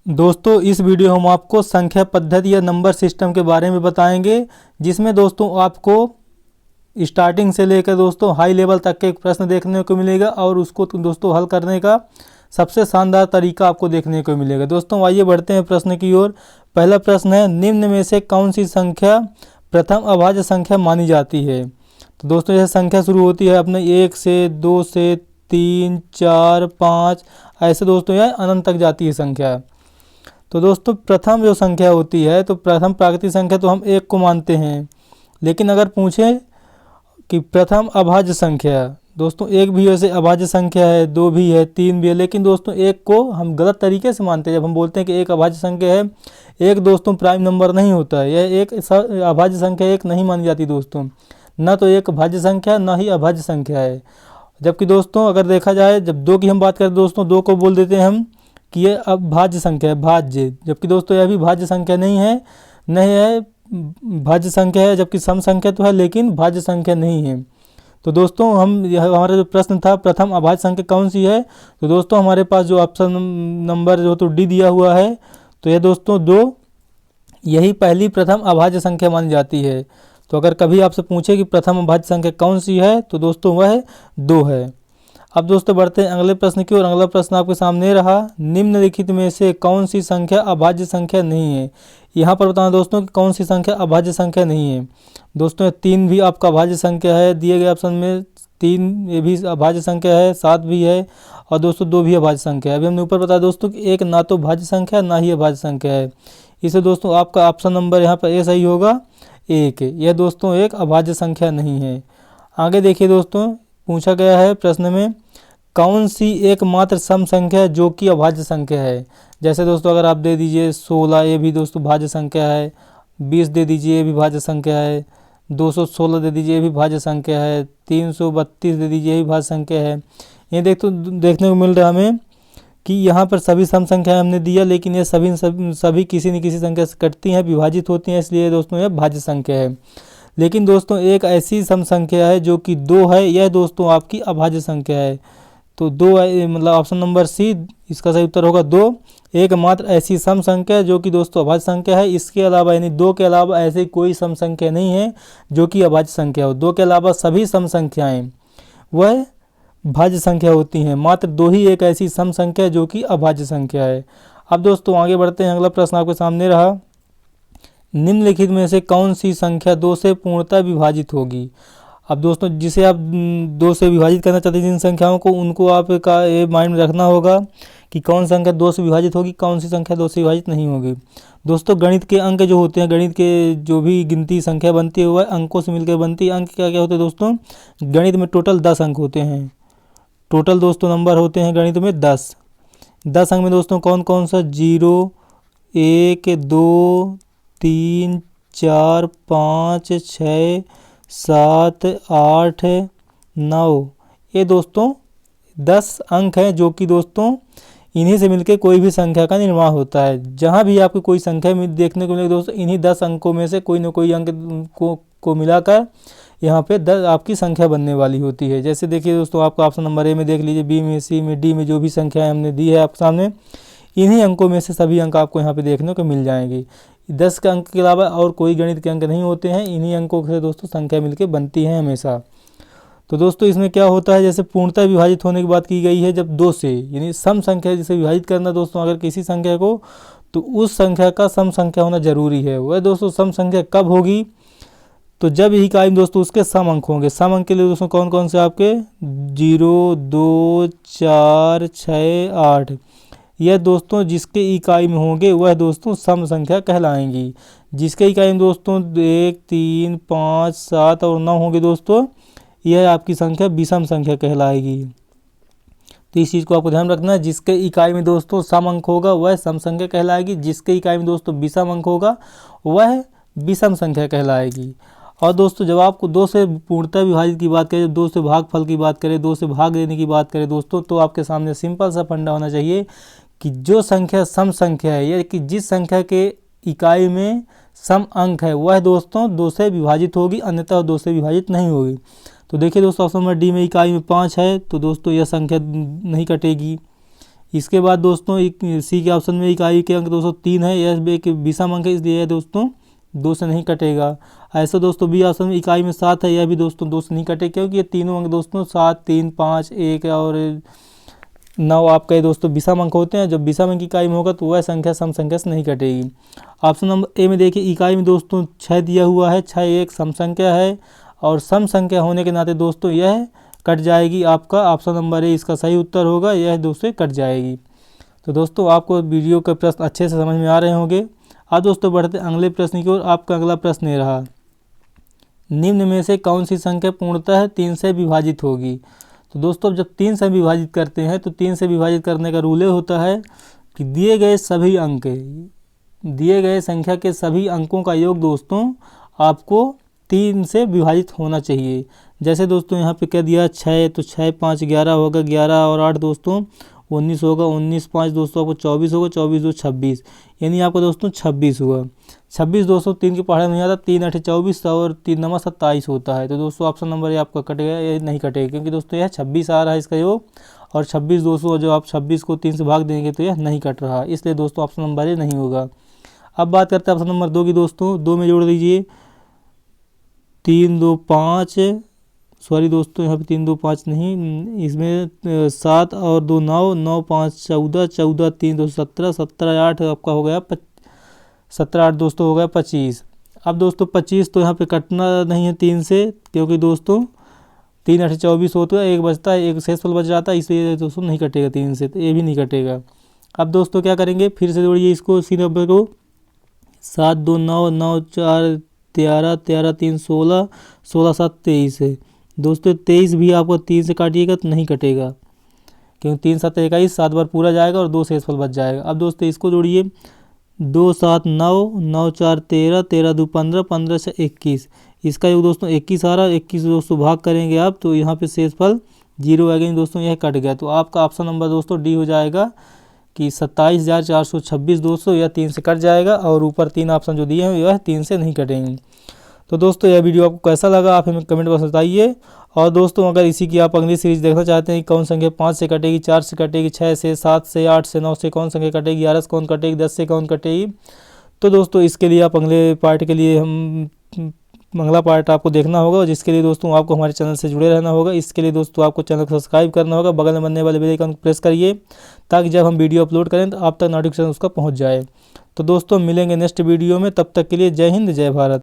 दोस्तों इस वीडियो हम आपको संख्या पद्धति या नंबर सिस्टम के बारे में बताएंगे, जिसमें दोस्तों आपको स्टार्टिंग से लेकर दोस्तों हाई लेवल तक के प्रश्न देखने को मिलेगा और उसको दोस्तों हल करने का सबसे शानदार तरीका आपको देखने को मिलेगा। दोस्तों आइए बढ़ते हैं प्रश्न की ओर। पहला प्रश्न है, निम्न में से कौन सी संख्या प्रथम अभाज्य संख्या मानी जाती है। तो दोस्तों यह संख्या शुरू होती है अपने 1 से, 2 से, 3, 4, 5, ऐसे दोस्तों यह अनंत तक जाती है संख्या। तो दोस्तों प्रथम जो संख्या होती है, तो प्रथम प्राकृतिक संख्या तो हम 1 को मानते हैं, लेकिन अगर पूछें कि प्रथम अभाज्य संख्या, दोस्तों 1 भी वैसे अभाज्य संख्या है, 2 भी है, 3 भी है, लेकिन दोस्तों 1 को हम गलत तरीके से मानते हैं। जब हम बोलते हैं कि 1 अभाज्य संख्या है, 1 दोस्तों प्राइम नंबर नहीं होता है, यह एक अभाज्य संख्या 1 नहीं मानी जाती दोस्तों। न तो 1 भाज्य संख्या न ही अभाज्य संख्या है। जबकि दोस्तों अगर देखा जाए, जब 2 की हम बात करें दोस्तों, 2 को बोल देते हैं हम कि ये अब भाज्य संख्या है, भाज्य, जबकि दोस्तों यह भी भाज्य संख्या नहीं है, नहीं है भाज्य संख्या है, जबकि सम संख्या तो है लेकिन भाज्य संख्या नहीं है। तो दोस्तों हमारा जो प्रश्न था प्रथम अभाज्य संख्या कौन सी है, तो दोस्तों हमारे पास जो ऑप्शन नंबर जो तो डी दिया हुआ है, तो यह दोस्तों 2 यही पहली प्रथम अभाज्य संख्या मानी जाती है। तो अगर कभी आपसे पूछे कि प्रथम अभाज्य संख्या कौन सी है, तो दोस्तों वह 2 है। अब दोस्तों बढ़ते हैं अगले प्रश्न की ओर। अगला प्रश्न आपके सामने रहा, निम्नलिखित में से कौन सी संख्या अभाज्य संख्या नहीं है। यहाँ पर बताना दोस्तों कि कौन सी संख्या अभाज्य संख्या नहीं है। दोस्तों 3 भी आपका अभाज्य संख्या है, दिए गए ऑप्शन में 3 ये भी अभाज्य संख्या है, 7 भी है, और दोस्तों 2 भी अभाज्य संख्या है। अभी हमने ऊपर बताया दोस्तों कि 1 ना तो भाज्य संख्या ना ही अभाज्य संख्या है, इसे दोस्तों आपका ऑप्शन नंबर यहाँ पर ए सही होगा, 1। यह दोस्तों एक अभाज्य संख्या नहीं है। आगे देखिए दोस्तों, पूछा गया है प्रश्न में, कौन सी एकमात्र सम संख्या है जो कि अभाज्य संख्या है। जैसे दोस्तों अगर आप दे दीजिए 16, ये भी दोस्तों भाज्य संख्या है, 20 दे दीजिए, ये भी भाज्य संख्या है, 216 दे दीजिए, ये भी भाज्य संख्या है, 332 दे दीजिए, ये भी भाज्य संख्या है। ये देखने को मिल रहा है हमें कि यहाँ पर सभी सम संख्याएं हमने दिया, लेकिन ये सभी किसी न किसी संख्या से कटती हैं, विभाजित होती हैं, इसलिए दोस्तों यह भाज्य संख्या है। लेकिन दोस्तों एक ऐसी सम संख्या है जो कि 2 है, यह दोस्तों आपकी अभाज्य संख्या है। तो 2 मतलब ऑप्शन नंबर सी इसका सही उत्तर होगा 2। एकमात्र ऐसी सम संख्या जो कि दोस्तों अभाज्य संख्या है, इसके अलावा यानी 2 के अलावा ऐसी कोई सम संख्या नहीं है जो कि अभाज्य संख्या हो। 2 के अलावा सभी सम संख्याएं वह भाज्य संख्या होती हैं, मात्र 2 ही एक ऐसी सम संख्या जो कि अभाज्य संख्या है। अब दोस्तों आगे बढ़ते हैं। अगला प्रश्न आपके सामने रहा, निम्नलिखित में से कौन सी संख्या 2 से पूर्णतः विभाजित होगी। अब दोस्तों जिसे आप 2 से विभाजित करना चाहते हैं जिन संख्याओं को, उनको आपका ये माइंड में रखना होगा कि कौन संख्या 2 से विभाजित होगी, कौन सी संख्या 2 से विभाजित नहीं होगी। दोस्तों गणित के अंक जो होते हैं, गणित के जो भी गिनती संख्या बनती है वह अंकों से मिलकर बनती है। अंक क्या क्या होते हैं दोस्तों, गणित में टोटल 10 अंक होते हैं। टोटल दोस्तों नंबर होते हैं गणित में 10 अंक में दोस्तों कौन कौन सा, 0, 1, 2, 3, 4, 5, 6, 7, 8, 9, ये दोस्तों 10 अंक हैं जो कि दोस्तों इन्हीं से मिलकर कोई भी संख्या का निर्माण होता है। जहाँ भी आपको कोई संख्या देखने को मिलेगी दोस्तों, इन्हीं 10 अंकों में से कोई ना कोई अंक को मिलाकर यहाँ पे 10 आपकी संख्या बनने वाली होती है। जैसे देखिए दोस्तों, आपका ऑप्शन नंबर ए में देख लीजिए, बी में, सी में, डी में जो भी संख्याएं हमने दी है आपके सामने, इन्हीं अंकों में से सभी अंक आपको यहाँ पे देखने को मिल जाएंगे। 10 के अंक के अलावा और कोई गणित के अंक नहीं होते हैं, इन्हीं अंकों से दोस्तों संख्या मिलकर बनती है हमेशा। तो दोस्तों इसमें क्या होता है, जैसे पूर्णतः विभाजित होने की बात की गई है, जब 2 से यानी सम संख्या जिसे विभाजित करना दोस्तों अगर किसी संख्या को, तो उस संख्या का सम संख्या होना जरूरी है। वह दोस्तों सम संख्या कब होगी, तो जब यही कायम दोस्तों उसके सम अंक होंगे। सम अंक के लिए दोस्तों कौन कौन से आपके 0, 2, 4, 6, 8, यह दोस्तों जिसके इकाई में होंगे वह दोस्तों सम संख्या कहलाएंगी। जिसके इकाई में दोस्तों 1, 3, 5, 7 और 9 होंगे दोस्तों, यह आपकी संख्या विषम संख्या कहलाएगी। तो इस चीज़ को आपको ध्यान रखना है, जिसके इकाई में दोस्तों सम अंक होगा वह सम संख्या कहलाएगी, जिसके इकाई में दोस्तों विषम अंक होगा वह विषम संख्या कहलाएगी। और दोस्तों जब आपको 2 से पूर्णतः विभाजित की बात करें, 2 से भागफल की बात करें, 2 से भाग देने की बात करें दोस्तों, तो आपके सामने सिंपल सा फंडा होना चाहिए कि जो संख्या सम संख्या है, या कि जिस संख्या के इकाई में सम अंक है वह दोस्तों 2 से विभाजित होगी, अन्यथा 2 से विभाजित नहीं होगी। तो देखिए दोस्तों ऑप्शन नंबर डी में इकाई में 5 है, तो दोस्तों यह संख्या नहीं कटेगी। इसके बाद दोस्तों सी के ऑप्शन में इकाई के अंक दोस्तों 3 है, यह एक विषम अंक है इसलिए यह दोस्तों 2 से नहीं कटेगा। ऐसा दोस्तों बी ऑप्शन में इकाई में 7 है, यह भी दोस्तों 2 से नहीं कटेगा क्योंकि ये तीनों अंक दोस्तों 7, 3, 5, 1 और 9 आपका ये दोस्तों विषम अंक होते हैं। जब विषम अंक इकाई में होगा तो वह संख्या सम संख्या से नहीं कटेगी। ऑप्शन नंबर ए में देखिए इकाई में दोस्तों 6 दिया हुआ है, 6 एक सम संख्या है और सम संख्या होने के नाते दोस्तों यह कट जाएगी। आपका ऑप्शन नंबर ए इसका सही उत्तर होगा, यह 2 से कट जाएगी। तो दोस्तों आपको वीडियो के प्रश्न अच्छे से समझ में आ रहे होंगे। अब दोस्तों बढ़ते अगले प्रश्न की ओर। आपका अगला प्रश्न ये रहा, निम्न में से कौन सी संख्या पूर्णतः 3 से विभाजित होगी। तो दोस्तों जब 3 से विभाजित करते हैं तो 3 से विभाजित करने का रूल ये होता है कि दिए गए संख्या के सभी अंकों का योग दोस्तों आपको 3 से विभाजित होना चाहिए। जैसे दोस्तों यहाँ पे कह दिया 6, तो 6 5 11 होगा, 11 और 8 दोस्तों 19 होगा, 19 5 दोस्तों आपको 24 होगा, 24 2 26, यानी आपका दोस्तों 26 हुआ। 26 दोस्तों 3 की पढ़ाई नहीं आता, 3 8 24 और 3 9 27 होता है। तो दोस्तों ऑप्शन नंबर ये आपका कट गया, ये नहीं कटेगा क्योंकि दोस्तों यह 26 आ रहा है इसका योग, और 26 दोस्तों जो आप 26 को 3 से भाग देंगे तो यह नहीं कट रहा, इसलिए दोस्तों ऑप्शन नंबर ये नहीं होगा। अब बात करते हैं ऑप्शन नंबर 2 की दोस्तों। 2 में जोड़ दीजिए 3 2 5, सॉरी दोस्तों यहाँ पे 3 2 5 नहीं, इसमें 7 और 2 9, 9 5 14, 14 3 2 17, 17 8 आपका हो गया 17 8 दोस्तों हो गया 25। अब दोस्तों 25 तो यहाँ पे कटना नहीं है 3 से, क्योंकि दोस्तों 3 8 24 होता है, एक बचता है, एक शेषफल बच जाता है, इसलिए दोस्तों नहीं कटेगा 3 से, तो ये भी नहीं कटेगा। अब दोस्तों क्या करेंगे, फिर से जोड़िए इसको इसी नंबर को, 7 2 9, 9 4 13, 13 3 16, 16 7 23 है दोस्तों। 23 भी आपको 3 से काटिएगा तो नहीं कटेगा, क्योंकि 3 7 21, 7 बार पूरा जाएगा और 2 शेषफल बच जाएगा। अब दोस्तों इसको जोड़िए 2 7 9, 9 4 13, 13 2 15, 15 से 21, इसका योग दोस्तों 21 आ रहा है। 21 दोस्तों भाग करेंगे आप तो यहाँ पे शेषफल 0 आ गया दोस्तों, यह कट गया। तो आपका ऑप्शन नंबर दोस्तों डी हो जाएगा कि 27,426 दोस्तों, यह 3 से कट जाएगा और ऊपर 3 ऑप्शन जो दिए हैं यह 3 से नहीं कटेंगे। तो दोस्तों यह वीडियो आपको कैसा लगा आप हमें कमेंट बॉक्स में बताइए। और दोस्तों अगर इसी की आप अगली सीरीज देखना चाहते हैं, कौन संख्या 5 से कटेगी, 4 से कटेगी, 6 से, 7 से, 8 से, 9 से कौन संख्या कटेगी, 11 से कौन कटेगी, 10 से कौन कटेगी, तो दोस्तों इसके लिए आप अगले पार्ट के लिए अगला पार्ट आपको देखना होगा, जिसके लिए दोस्तों आपको हमारे चैनल से जुड़े रहना होगा। इसके लिए दोस्तों आपको चैनल को सब्सक्राइब करना होगा, बगल में बनने वाले बेल आइकन को प्रेस करिए ताकि जब हम वीडियो अपलोड करें तो आप तक नोटिफिकेशन उसका पहुंच जाए। तो दोस्तों मिलेंगे नेक्स्ट वीडियो में, तब तक के लिए जय हिंद जय भारत।